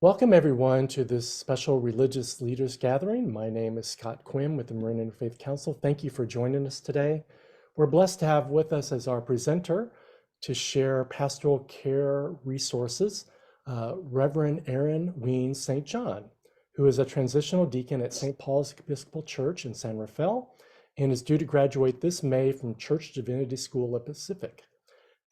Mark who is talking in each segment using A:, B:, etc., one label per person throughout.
A: Welcome, everyone, to this special religious leaders gathering. My name is Scott Quinn with the Millennial Faith Council. Thank you for joining us today. We're blessed to have with us as our presenter to share pastoral care resources, Reverend Erin Wiens St. John, who is a transitional deacon at St. Paul's Episcopal Church in San Rafael and is due to graduate this May from Church Divinity School at Pacific.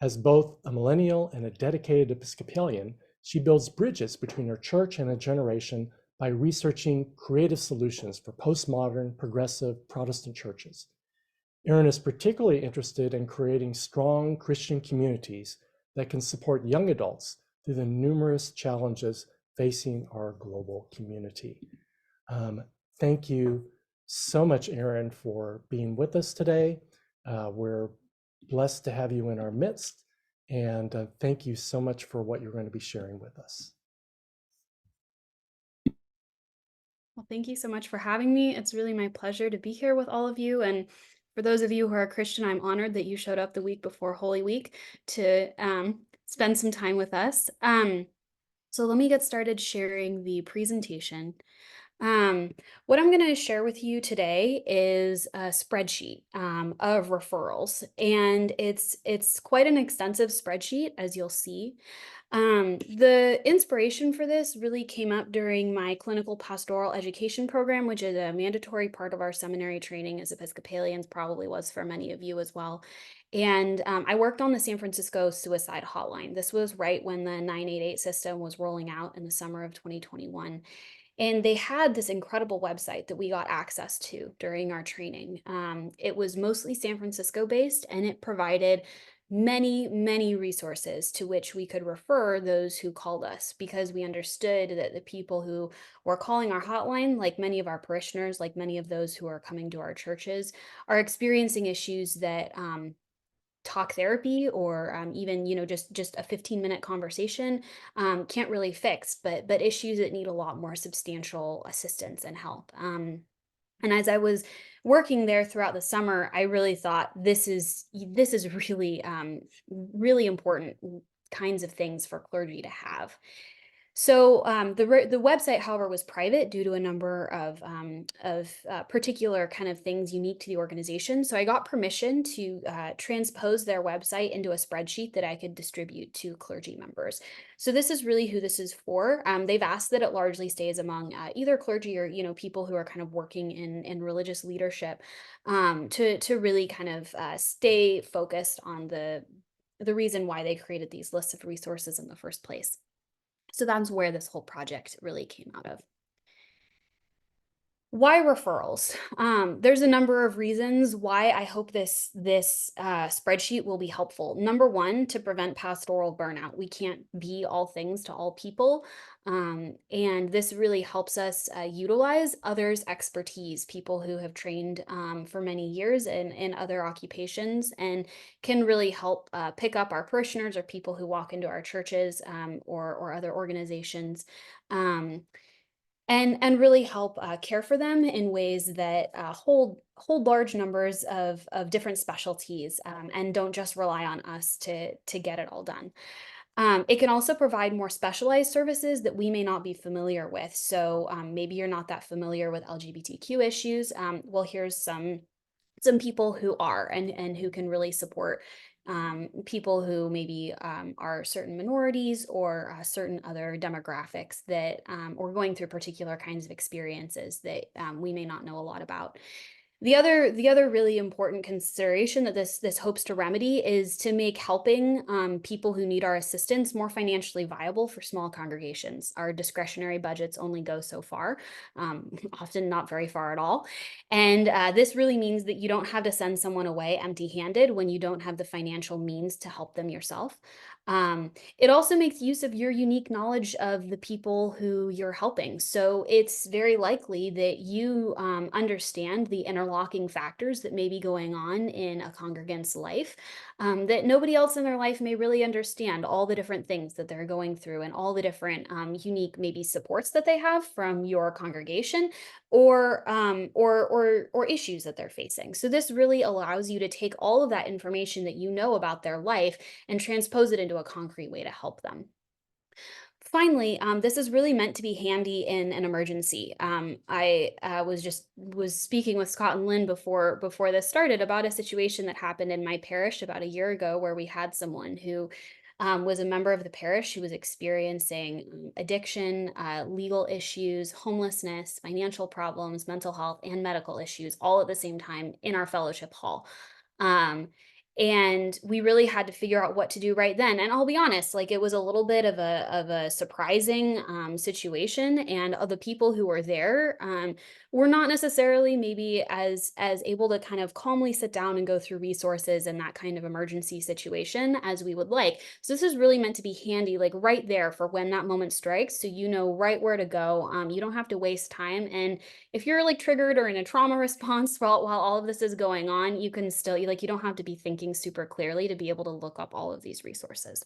A: As both a millennial and a dedicated Episcopalian, she builds bridges between her church and a generation by researching creative solutions for postmodern, progressive Protestant churches. Erin is particularly interested in creating strong Christian communities that can support young adults through the numerous challenges facing our global community. Thank you so much, Erin, for being with us today. We're blessed to have you in our midst, and thank you so much for what you're going to be sharing with us.
B: Well, thank you so much for having me. It's really my pleasure to be here with all of you. And for those of you who are Christian, I'm honored that you showed up the week before Holy Week to spend some time with us. So let me get started sharing the presentation. What I'm going to share with you today is a spreadsheet of referrals, and it's quite an extensive spreadsheet, as you'll see. The inspiration for this really came up during my clinical pastoral education program, which is a mandatory part of our seminary training as Episcopalians, probably was for many of you as well. And I worked on the San Francisco suicide hotline. This was right when the 988 system was rolling out in the summer of 2021. And they had this incredible website that we got access to during our training. It was mostly San Francisco based, and it provided many resources to which we could refer those who called us, because we understood that the people who were calling our hotline, like many of our parishioners, like many of those who are coming to our churches, are experiencing issues that talk therapy or even just a 15-minute conversation can't really fix, but issues that need a lot more substantial assistance and help. And as I was working there throughout the summer, I really thought this is really important kinds of things for clergy to have. So the website, however, was private due to a number of particular kind of things unique to the organization. So I got permission to transpose their website into a spreadsheet that I could distribute to clergy members. So this is really who this is for. They've asked that it largely stays among either clergy or people who are kind of working in religious leadership, to really kind of stay focused on the reason why they created these lists of resources in the first place. So that's where this whole project really came out of. Why referrals? There's a number of reasons why I hope this spreadsheet will be helpful. Number one, to prevent pastoral burnout. We can't be all things to all people, and this really helps us utilize others' expertise, people who have trained for many years in other occupations, and can really help pick up our parishioners or people who walk into our churches, or other organizations. And really help care for them in ways that hold large numbers of different specialties, and don't just rely on us to get it all done. It can also provide more specialized services that we may not be familiar with. So maybe you're not that familiar with LGBTQ issues. Well, here's some people who are, and who can really support people who maybe are certain minorities or certain other demographics that or going through particular kinds of experiences that we may not know a lot about. The other really important consideration that this hopes to remedy is to make helping people who need our assistance more financially viable for small congregations. Our discretionary budgets only go so far, often not very far at all. And this really means that you don't have to send someone away empty-handed when you don't have the financial means to help them yourself. It also makes use of your unique knowledge of the people who you're helping. So it's very likely that you understand the interlocking factors that may be going on in a congregant's life, that nobody else in their life may really understand, all the different things that they're going through and all the different unique maybe supports that they have from your congregation, or issues that they're facing. So this really allows you to take all of that information that you know about their life and transpose it into a concrete way to help them. finally, this is really meant to be handy in an emergency. I was speaking with Scott and Lynn before this started about a situation that happened in my parish about a year ago, where we had someone who was a member of the parish who was experiencing addiction, legal issues, homelessness, financial problems, mental health, and medical issues all at the same time in our fellowship hall. Um, and we really had to figure out what to do right then. And I'll be honest, like, it was a little bit of a surprising situation, and the people who were there were not necessarily maybe as able to kind of calmly sit down and go through resources in that kind of emergency situation as we would like. So this is really meant to be handy, like right there for when that moment strikes, so you know right where to go. You don't have to waste time, and if you're like triggered or in a trauma response while all of this is going on, you can still, like, you don't have to be thinking super clearly to be able to look up all of these resources.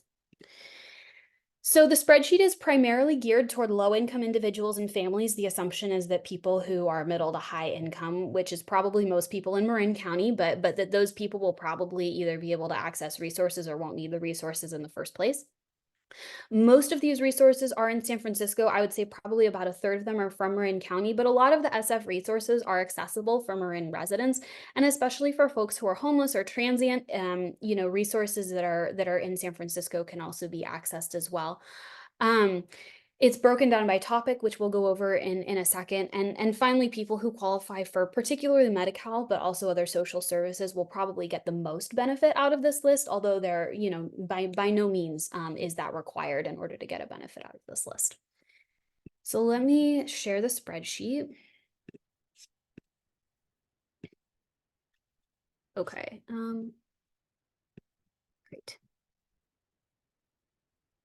B: So the spreadsheet is primarily geared toward low income individuals and families. The assumption is that people who are middle to high income, which is probably most people in Marin County, but that those people will probably either be able to access resources or won't need the resources in the first place. Most of these resources are in San Francisco. I would say probably about a third of them are from Marin County, but a lot of the SF resources are accessible for Marin residents, and especially for folks who are homeless or transient. Resources that are in San Francisco can also be accessed as well. Um, it's broken down by topic, which we'll go over in a second. And finally, people who qualify for particularly Medi-Cal, but also other social services, will probably get the most benefit out of this list, although they're, by no means is that required in order to get a benefit out of this list. So let me share the spreadsheet. Okay, great.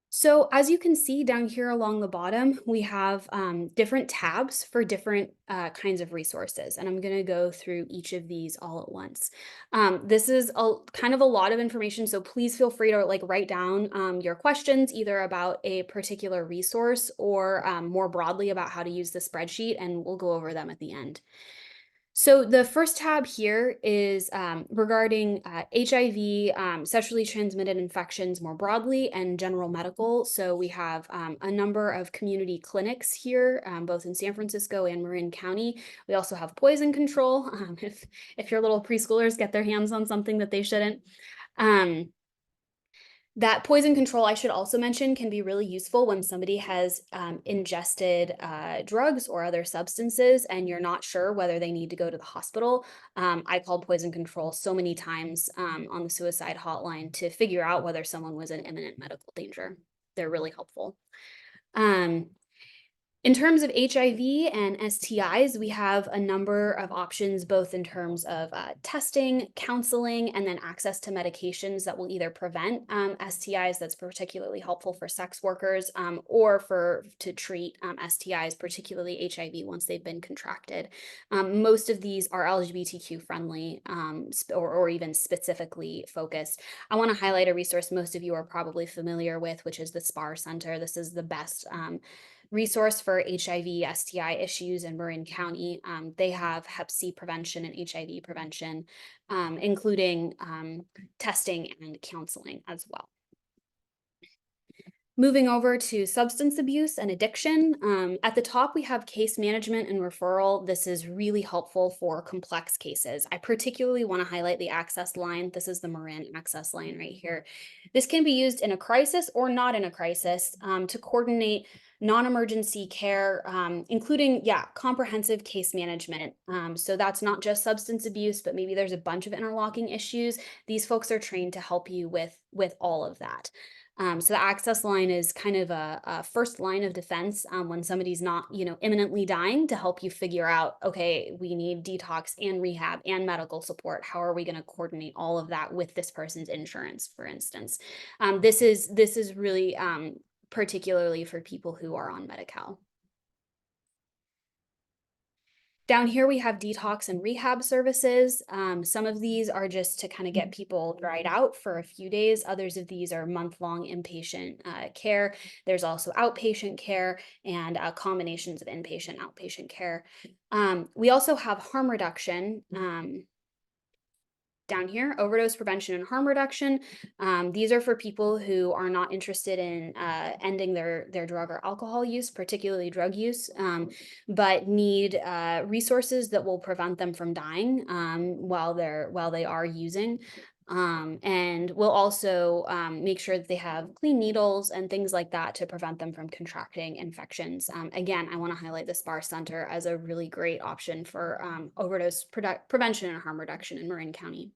B: So as you can see down here along the bottom, we have different tabs for different kinds of resources. And I'm going to go through each of these all at once. This is kind of a lot of information, so please feel free to like write down your questions either about a particular resource or more broadly about how to use the spreadsheet, and we'll go over them at the end. So the first tab here is regarding HIV, sexually transmitted infections more broadly, and general medical. So we have a number of community clinics here, both in San Francisco and Marin County. We also have poison control, if your little preschoolers get their hands on something that they shouldn't. Um, that poison control, I should also mention, can be really useful when somebody has ingested drugs or other substances and you're not sure whether they need to go to the hospital. I called poison control so many times on the suicide hotline to figure out whether someone was in imminent medical danger. They're really helpful. In terms of HIV and STIs, we have a number of options, both in terms of testing, counseling, and then access to medications that will either prevent STIs, that's particularly helpful for sex workers, or to treat STIs, particularly HIV, once they've been contracted. Most of these are LGBTQ friendly or even specifically focused. I want to highlight a resource most of you are probably familiar with, which is the SPAR Center. This is the best resource for HIV, STI issues in Marin County. They have Hep C prevention and HIV prevention, including testing and counseling as well. Moving over to substance abuse and addiction. At the top, we have case management and referral. This is really helpful for complex cases. I particularly want to highlight the access line. This is the Marin access line right here. This can be used in a crisis or not in a crisis to coordinate non-emergency care, including, comprehensive case management. So that's not just substance abuse, but maybe there's a bunch of interlocking issues. These folks are trained to help you with all of that. So the access line is kind of a first line of defense when somebody's not, imminently dying, to help you figure out, okay, we need detox and rehab and medical support. How are we going to coordinate all of that with this person's insurance, for instance? This is really particularly for people who are on Medi-Cal. Down here, we have detox and rehab services. Some of these are just to kind of get people dried out for a few days. Others of these are month-long inpatient care. There's also outpatient care and combinations of inpatient, outpatient care. We also have harm reduction. down here, overdose prevention and harm reduction. These are for people who are not interested in ending their drug or alcohol use, particularly drug use, but need resources that will prevent them from dying while they are using. And we'll also make sure that they have clean needles and things like that to prevent them from contracting infections. Again, I want to highlight the SPAR Center as a really great option for overdose prevention and harm reduction in Marin County.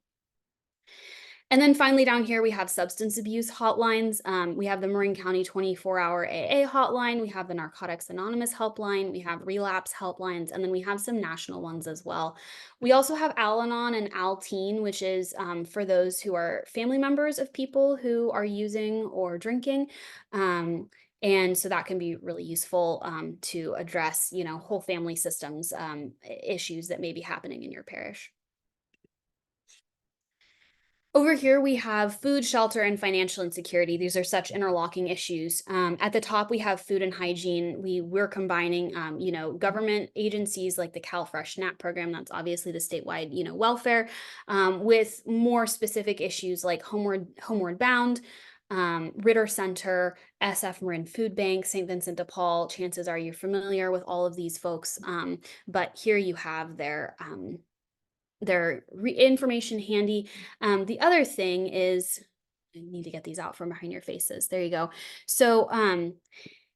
B: And then finally down here, we have substance abuse hotlines. We have the Marin County 24-hour AA hotline. We have the Narcotics Anonymous helpline. We have relapse helplines, and then we have some national ones as well. We also have Al-Anon and Al-Teen, which is for those who are family members of people who are using or drinking. And so that can be really useful to address, whole family systems issues that may be happening in your parish. Over here, we have food, shelter, and financial insecurity. These are such interlocking issues. At the top, we have food and hygiene. We're combining, government agencies like the CalFresh SNAP program. That's obviously the statewide, welfare, with more specific issues like Homeward Bound, Ritter Center, SF Marin Food Bank, St. Vincent de Paul. Chances are you're familiar with all of these folks, but here you have their information handy. The other thing is, I need to get these out from behind your faces. There you go. So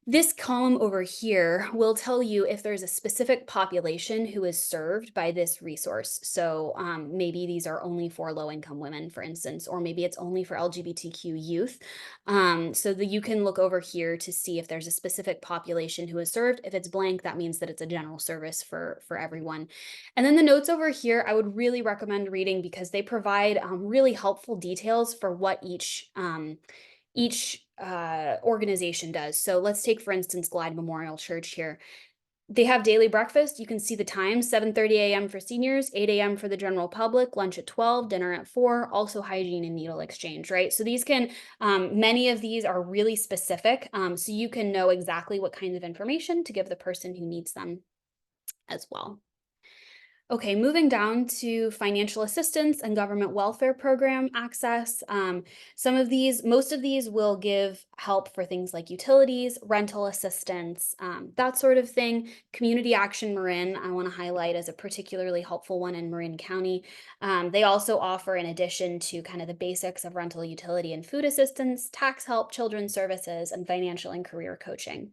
B: this column over here will tell you if there's a specific population who is served by this resource. So maybe these are only for low-income women, for instance, or maybe it's only for LGBTQ youth. So that you can look over here to see if there's a specific population who is served. If it's blank, that means that it's a general service for everyone. And then the notes over here, I would really recommend reading because they provide really helpful details for what each organization does. So let's take, for instance, Glide Memorial Church here. They have daily breakfast. You can see the times: 7:30 a.m. for seniors, 8 a.m. for the general public, lunch at 12, dinner at 4, also hygiene and needle exchange, right? So these can, many of these are really specific. So you can know exactly what kinds of information to give the person who needs them as well. Okay, moving down to financial assistance and government welfare program access. Most of these will give help for things like utilities, rental assistance, that sort of thing. Community Action Marin, I want to highlight as a particularly helpful one in Marin County. They also offer, in addition to kind of the basics of rental, utility, and food assistance, tax help, children's services, and financial and career coaching.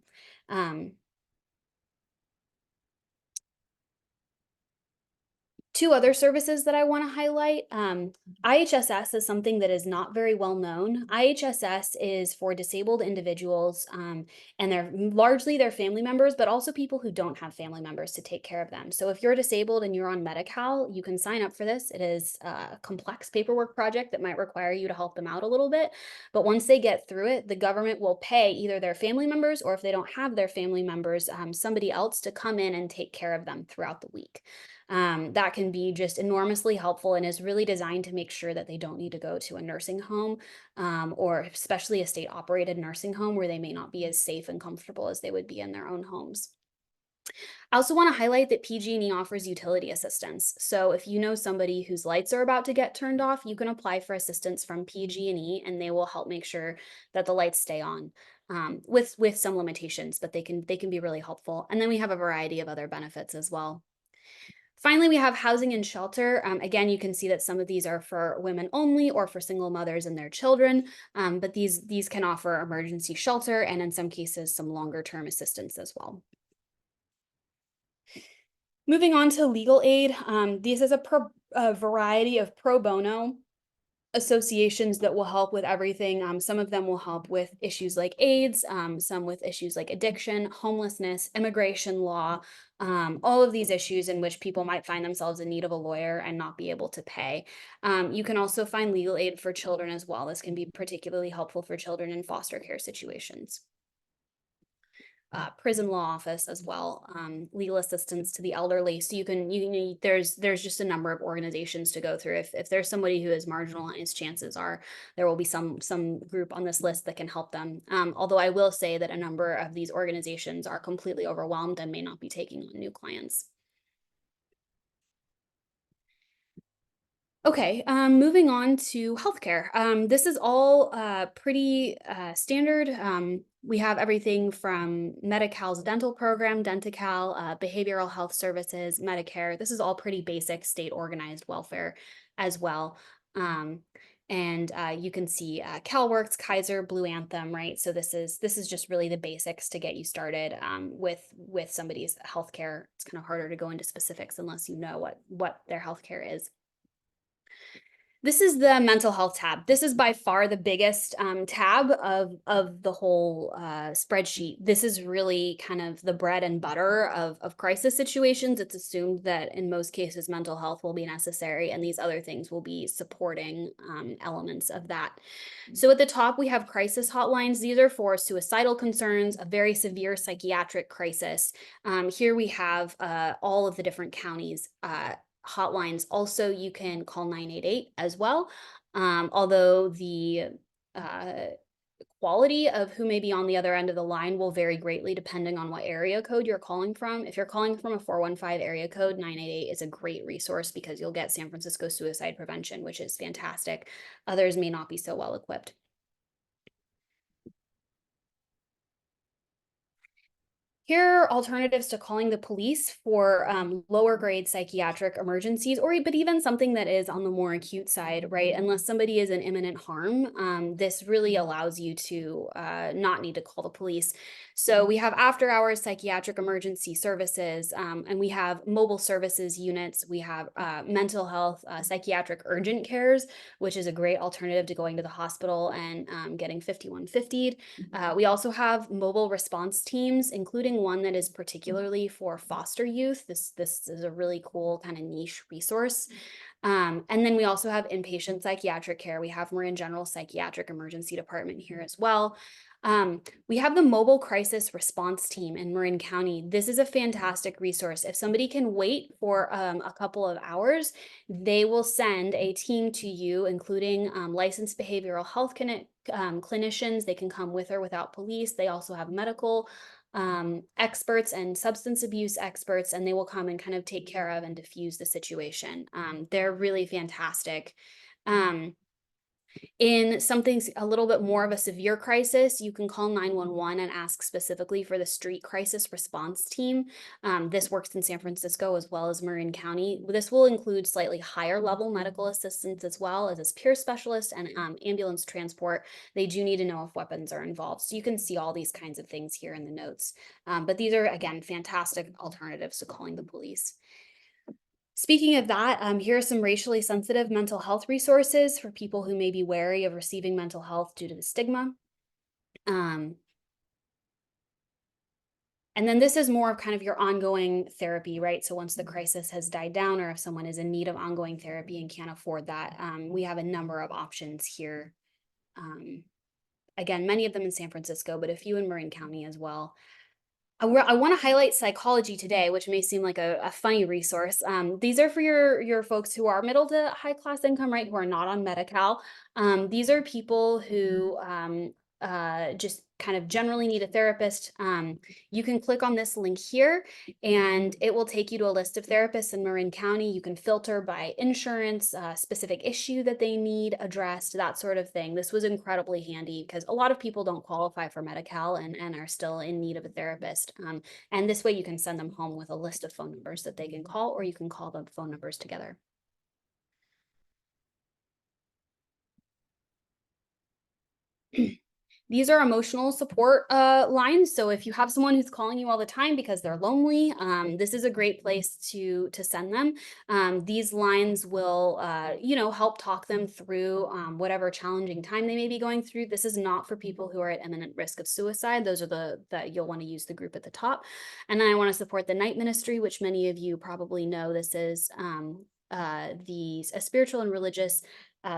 B: Two other services that I want to highlight. IHSS is something that is not very well known. IHSS is for disabled individuals, and they're largely their family members, but also people who don't have family members to take care of them. So if you're disabled and you're on Medi-Cal, you can sign up for this. It is a complex paperwork project that might require you to help them out a little bit. But once they get through it, the government will pay either their family members, or if they don't have their family members, somebody else to come in and take care of them throughout the week. That can be just enormously helpful and is really designed to make sure that they don't need to go to a nursing home, or especially a state-operated nursing home where they may not be as safe and comfortable as they would be in their own homes. I also want to highlight that PG&E offers utility assistance. So if you know somebody whose lights are about to get turned off, you can apply for assistance from PG&E, and they will help make sure that the lights stay on, with some limitations, but they can be really helpful. And then we have a variety of other benefits as well. Finally, we have housing and shelter. Again, you can see that some of these are for women only or for single mothers and their children, but these can offer emergency shelter and in some cases some longer term assistance as well. Moving on to legal aid, this is a variety of pro bono associations that will help with everything. Some of them will help with issues like AIDS, some with issues like addiction, homelessness, immigration law, all of these issues in which people might find themselves in need of a lawyer and not be able to pay. You can also find legal aid for children as well. This can be particularly helpful for children in foster care situations. Prison law office as well, legal assistance to the elderly. So there's just a number of organizations to go through. If there's somebody who is marginalized, chances are there will be some group on this list that can help them. Although I will say that a number of these organizations are completely overwhelmed and may not be taking on new clients. Okay, moving on to healthcare. This is all pretty standard. We have everything from Medi-Cal's dental program, Denti-Cal, behavioral health services, Medicare. This is all pretty basic state organized welfare as well. Um, and you can see CalWorks, Kaiser, Blue Anthem, right? So this is just really the basics to get you started with somebody's healthcare. It's kind of harder to go into specifics unless you know what their healthcare is. This is the mental health tab. This is by far the biggest tab of the whole spreadsheet. This is really kind of the bread and butter of crisis situations. It's assumed that in most cases, mental health will be necessary, and these other things will be supporting elements of that. So at the top, we have crisis hotlines. These are for suicidal concerns, a very severe psychiatric crisis. Here we have all of the different counties hotlines. Also, you can call 988 as well. Although the uh, quality of who may be on the other end of the line will vary greatly depending on what area code you're calling from. If you're calling from a 415 area code, 988 is a great resource because you'll get San Francisco suicide prevention, which is fantastic. Others may not be so well equipped. Here are alternatives to calling the police for lower grade psychiatric emergencies, but even something that is on the more acute side, right? Unless somebody is in imminent harm, this really allows you to not need to call the police. So we have after hours psychiatric emergency services, and we have mobile services units. We have mental health, psychiatric urgent cares, which is a great alternative to going to the hospital and getting 5150'd. We also have mobile response teams, including one that is particularly for foster youth. This is a really cool kind of niche resource. And then we also have inpatient psychiatric care. We have Marin General Psychiatric Emergency Department here as well. We have the Mobile Crisis Response Team in Marin County. This is a fantastic resource. If somebody can wait for a couple of hours, they will send a team to you, including licensed behavioral health clinicians. They can come with or without police. They also have medical experts and substance abuse experts, and they will come and kind of take care of and diffuse the situation. They're really fantastic. In something a little bit more of a severe crisis, you can call 911 and ask specifically for the street crisis response team. This works in San Francisco as well as Marin County. This will include slightly higher level medical assistance as well as a peer specialist and ambulance transport. They do need to know if weapons are involved. So you can see all these kinds of things here in the notes. But these are, again, fantastic alternatives to calling the police. Speaking of that, here are some racially sensitive mental health resources for people who may be wary of receiving mental health due to the stigma. And then this is more of kind of your ongoing therapy, right? So once the crisis has died down, or if someone is in need of ongoing therapy and can't afford that, we have a number of options here. Again, many of them in San Francisco, but a few in Marin County as well. I want to highlight psychology today, which may seem like a funny resource. These are for your folks who are middle to high class income, right? Who are not on Medi-Cal. These are people who just kind of generally need a therapist. You can click on this link here and it will take you to a list of therapists in Marin County. You can filter by insurance, specific issue that they need addressed, that sort of thing. This was incredibly handy because a lot of people don't qualify for Medi-Cal and are still in need of a therapist. And this way you can send them home with a list of phone numbers that they can call, or you can call the phone numbers together. These are emotional support lines. So if you have someone who's calling you all the time because they're lonely, this is a great place to send them. These lines will, help talk them through whatever challenging time they may be going through. This is not for people who are at imminent risk of suicide. Those are that you'll want to use the group at the top. And then I want to support the night ministry, which many of you probably know. This is a spiritual and religious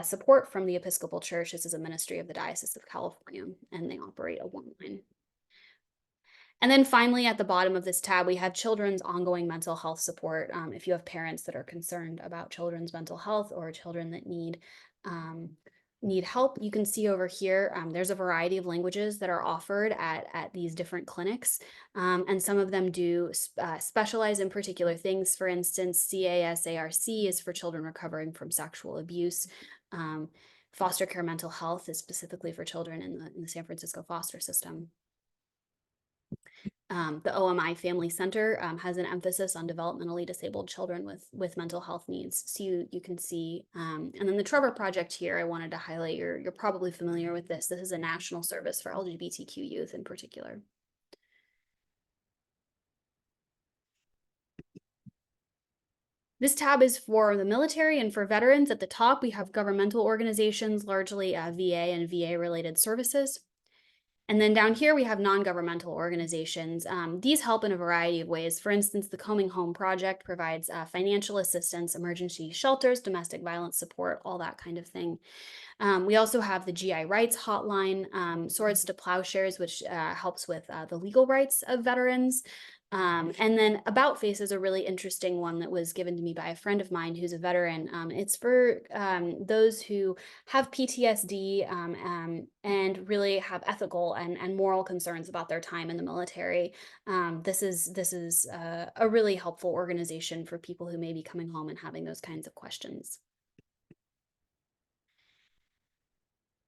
B: support from the Episcopal Church. This is a ministry of the Diocese of California, and they operate a one line. And then finally, at the bottom of this tab, we have children's ongoing mental health support. If you have parents that are concerned about children's mental health or children that need need help, you can see over here, there's a variety of languages that are offered at these different clinics. And some of them do specialize in particular things. For instance, CASARC is for children recovering from sexual abuse. Foster care mental health is specifically for children in the San Francisco foster system. The OMI Family Center has an emphasis on developmentally disabled children with mental health needs. So you can see, and then the Trevor Project here, I wanted to highlight, you're probably familiar with this. This is a national service for LGBTQ youth in particular. This tab is for the military and for veterans. At the top, we have governmental organizations, largely VA and VA-related services. And then down here, we have non-governmental organizations. These help in a variety of ways. For instance, the Coming Home Project provides financial assistance, emergency shelters, domestic violence support, all that kind of thing. We also have the GI Rights Hotline, Swords to Plowshares, which helps with the legal rights of veterans. And then About Face is a really interesting one that was given to me by a friend of mine who's a veteran. It's for those who have PTSD and really have ethical and moral concerns about their time in the military. This is a really helpful organization for people who may be coming home and having those kinds of questions.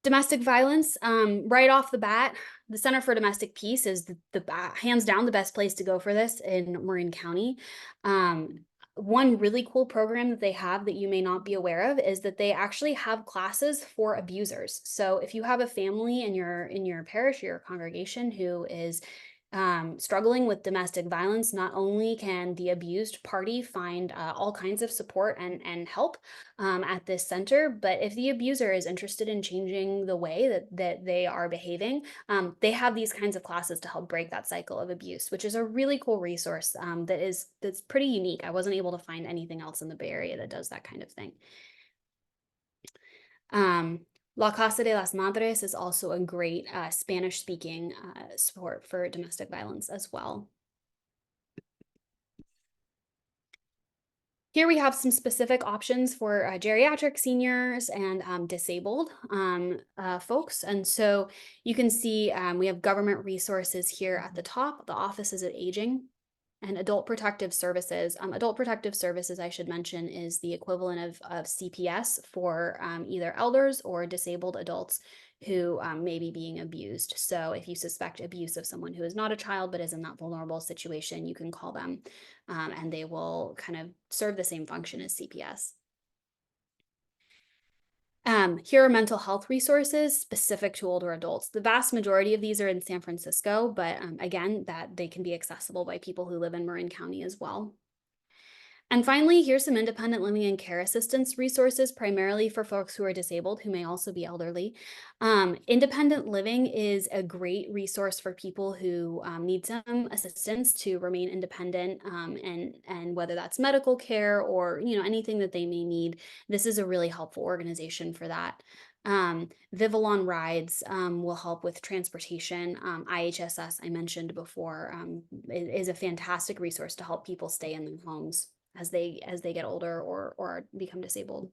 B: Domestic violence, right off the bat, the Center for Domestic Peace is the hands down the best place to go for this in Marin County. One really cool program that they have that you may not be aware of is that they actually have classes for abusers. So if you have a family in your parish, your congregation who is struggling with domestic violence, not only can the abused party find all kinds of support and help at this center, but if the abuser is interested in changing the way that they are behaving, they have these kinds of classes to help break that cycle of abuse, which is a really cool resource that's pretty unique. I wasn't able to find anything else in the Bay Area that does that kind of thing. La Casa de las Madres is also a great Spanish-speaking support for domestic violence as well. Here we have some specific options for geriatric seniors and disabled folks. And so you can see we have government resources here at the top, the offices of aging. And adult protective services. Adult protective services, I should mention, is the equivalent of CPS for either elders or disabled adults who may be being abused. So if you suspect abuse of someone who is not a child but is in that vulnerable situation, you can call them and they will kind of serve the same function as CPS. Here are mental health resources specific to older adults. The vast majority of these are in San Francisco, but again, that they can be accessible by people who live in Marin County as well. And finally, here's some independent living and care assistance resources, primarily for folks who are disabled, who may also be elderly. Independent living is a great resource for people who need some assistance to remain independent, and whether that's medical care or anything that they may need. This is a really helpful organization for that. Vivalon Rides will help with transportation. IHSS, I mentioned before, is a fantastic resource to help people stay in their homes as they get older or become disabled.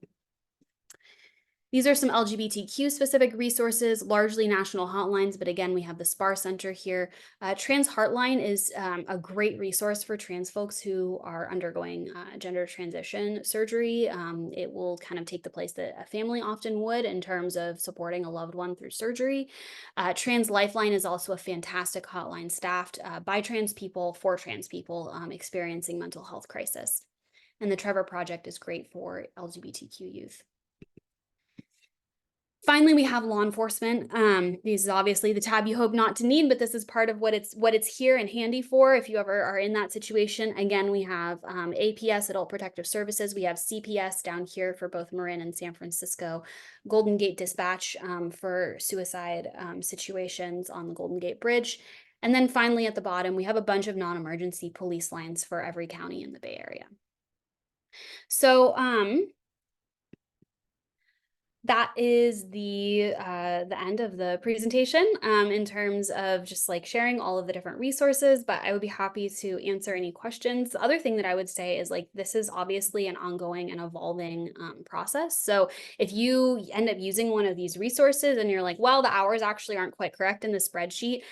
B: These are some LGBTQ specific resources, largely national hotlines, but again, we have the SPAR Center here. Trans Heartline is a great resource for trans folks who are undergoing gender transition surgery. It will kind of take the place that a family often would in terms of supporting a loved one through surgery. Trans Lifeline is also a fantastic hotline staffed by trans people for trans people experiencing mental health crisis. And the Trevor Project is great for LGBTQ youth. Finally, we have law enforcement. This is obviously the tab you hope not to need, but this is part of what it's here and handy for if you ever are in that situation. Again, we have APS, Adult Protective Services. We have CPS down here for both Marin and San Francisco. Golden Gate Dispatch for suicide situations on the Golden Gate Bridge. And then finally at the bottom, we have a bunch of non-emergency police lines for every county in the Bay Area. So That is the end of the presentation in terms of just like sharing all of the different resources, but I would be happy to answer any questions. The other thing that I would say is like this is obviously an ongoing and evolving process. So if you end up using one of these resources and you're like, well, the hours actually aren't quite correct in the spreadsheet,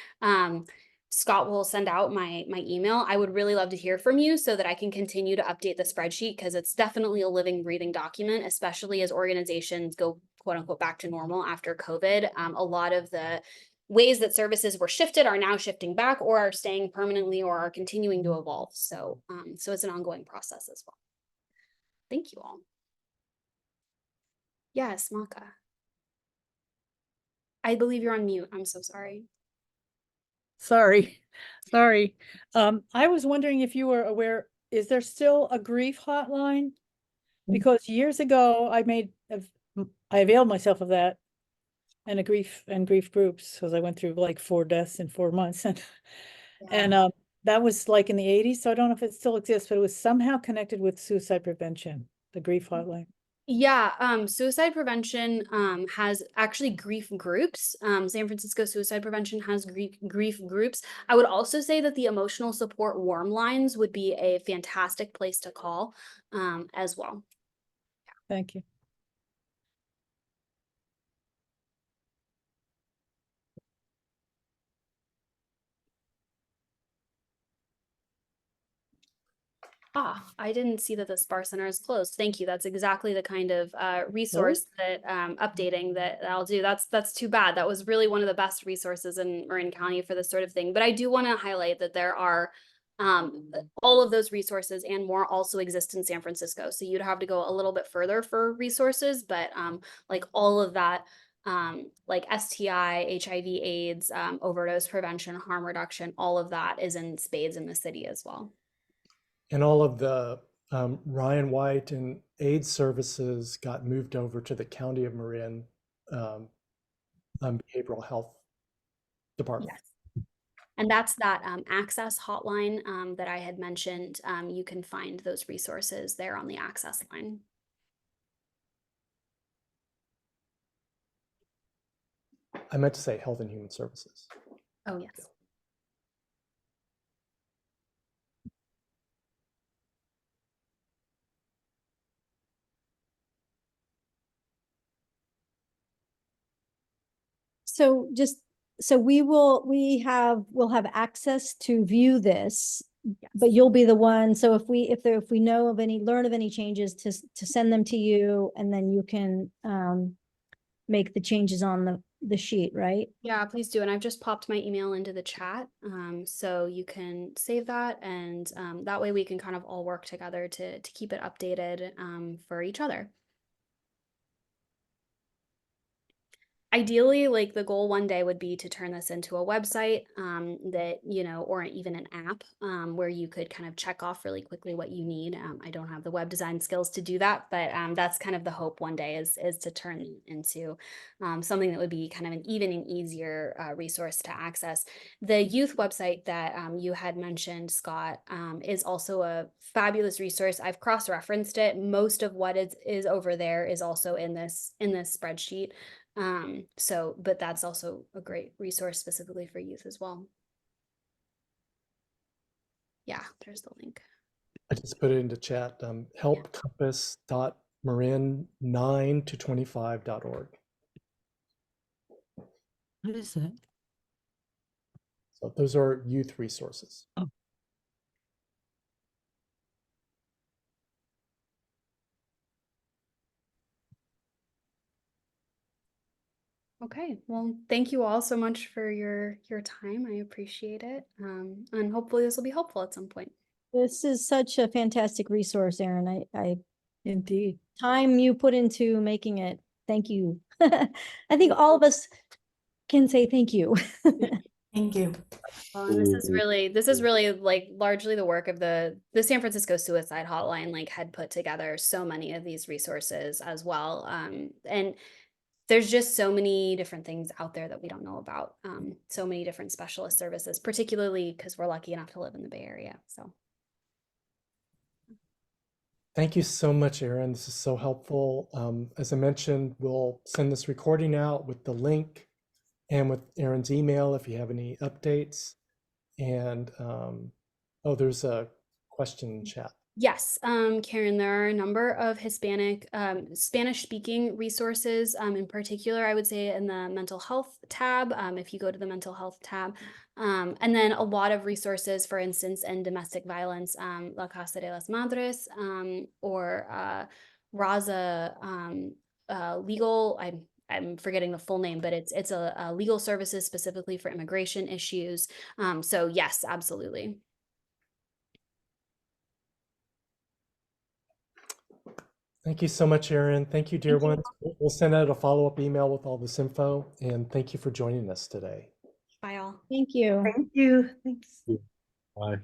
B: Scott will send out my email. I would really love to hear from you so that I can continue to update the spreadsheet, because it's definitely a living, breathing document, especially as organizations go quote unquote back to normal after COVID. A lot of the ways that services were shifted are now shifting back or are staying permanently or are continuing to evolve. So it's an ongoing process as well. Thank you all. Yes, Maka. I believe you're on mute. I'm so sorry.
C: Sorry. I was wondering if you were aware, is there still a grief hotline? Because years ago, I availed myself of that and a grief groups, because I went through like 4 deaths in 4 months. And that was like in the 80s. So I don't know if it still exists, but it was somehow connected with suicide prevention, the grief hotline.
B: Yeah, suicide prevention has actually grief groups. San Francisco Suicide Prevention has grief groups. I would also say that the emotional support warm lines would be a fantastic place to call as well.
C: Thank you.
B: I didn't see that the Spar Center is closed. Thank you. That's exactly the kind of resource that updating that I'll do. That's too bad. That was really one of the best resources in Marin County for this sort of thing. But I do want to highlight that there are all of those resources and more also exist in San Francisco. So you'd have to go a little bit further for resources, but like all of that, like STI, HIV/AIDS, overdose prevention, harm reduction, all of that is in spades in the city as well.
A: And all of the Ryan White and AIDS services got moved over to the County of Marin Behavioral Health Department.
B: Yes. And that's that access hotline that I had mentioned. You can find those resources there on the access line.
A: I meant to say Health and Human Services.
B: Oh, yes.
D: So we'll have access to view this,
B: Yes.
D: but you'll be the one. So if we learn of any changes to send them to you, and then you can make the changes on the sheet, right?
B: Yeah, please do. And I've just popped my email into the chat. So you can save that, and that way we can kind of all work together to keep it updated for each other. Ideally, like the goal one day would be to turn this into a website that, or even an app where you could kind of check off really quickly what you need. I don't have the web design skills to do that, but that's kind of the hope one day is to turn it into something that would be kind of an even and easier resource to access. The youth website that you had mentioned, Scott, is also a fabulous resource. I've cross-referenced it. Most of what is over there is also in this spreadsheet. But that's also a great resource specifically for youth as well. Yeah, there's the link.
A: I just put it into chat, helpcompass.marin9to25.org.
C: What is that?
A: So those are youth resources.
C: Oh.
B: Okay, well, thank you all so much for your time. I appreciate it. And hopefully this will be helpful at some point.
D: This is such a fantastic resource, Erin. I
C: Indeed.
D: time you put into making it. Thank you. I think all of us can say thank you.
E: Thank you.
B: Well, and this is really like largely the work of the San Francisco Suicide Hotline, like had put together so many of these resources as well. And there's just so many different things out there that we don't know about. So many different specialist services, particularly because we're lucky enough to live in the Bay Area. So
A: Thank you so much, Erin. This is so helpful. As I mentioned, we'll send this recording out with the link and with Erin's email if you have any updates. And oh, there's a question in chat.
B: Yes, Karen, there are a number of Hispanic, Spanish-speaking resources, in particular, I would say in the mental health tab, if you go to the mental health tab, and then a lot of resources, for instance, in domestic violence, La Casa de las Madres, or Raza Legal. I'm forgetting the full name, but it's a legal services specifically for immigration issues. So yes, absolutely.
A: Thank you so much, Erin. Thank you, dear ones. We'll send out a follow-up email with all this info, and thank you for joining us today.
B: Bye all.
D: Thank you.
E: Thank you. Thanks.
F: Bye.